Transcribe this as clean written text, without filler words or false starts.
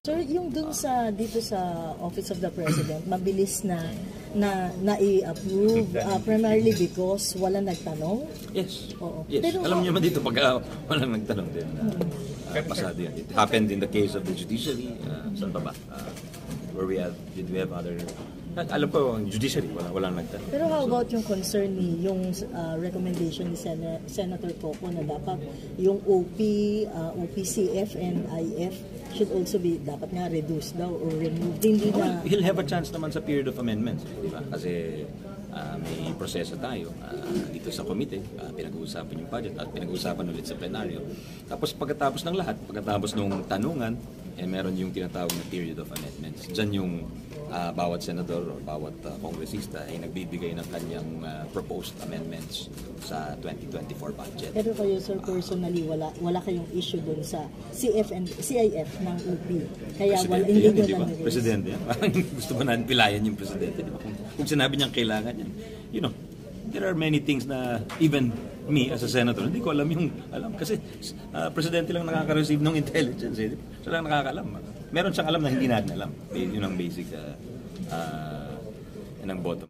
Sir, yung dun sa dito sa Office of the President, mabilis na i-approve primarily because wala nagtanong? Yes. Oo. Yes. Pero, alam niyo naman dito pag walang nagtanong din. Pasado yan. It happened in the case of the judiciary. Saan pa ba? Did we have other... Alam ko, judiciary, walang nagtanong. Pero how about yung concern yung recommendation ni Senator Coco na dapat yung OPCF and IF should also be dapat nga reduced daw or removed? Hindi na... He'll have a chance naman sa period of amendments, di ba? Kasi may proseso tayo dito sa committee, pinag-uusapan yung budget at pinag-uusapan ulit sa plenaryo. Tapos pagkatapos ng lahat, pagkatapos ng tanungan, meron yung tinatawag na period of amendments. Diyan yung bawat senador o bawat kongresista ay nagbibigay ng kanyang proposed amendments sa 2024 budget. Pero kayo, sir, personally, wala kayong issue dun sa CIF ng UP. Kaya hindi nyo diba? Presidente yan. Parang gusto ba natin pilayan yung presidente? Diba? Kung sinabi niyang kailangan yan. You know, there are many things na even me as a senator, hindi ko alam kasi presidente lang nakaka-receive ng intelligence. Siya lang nakakalam. Meron siyang alam na hindi natin alam. Yun ang basic ng bottom.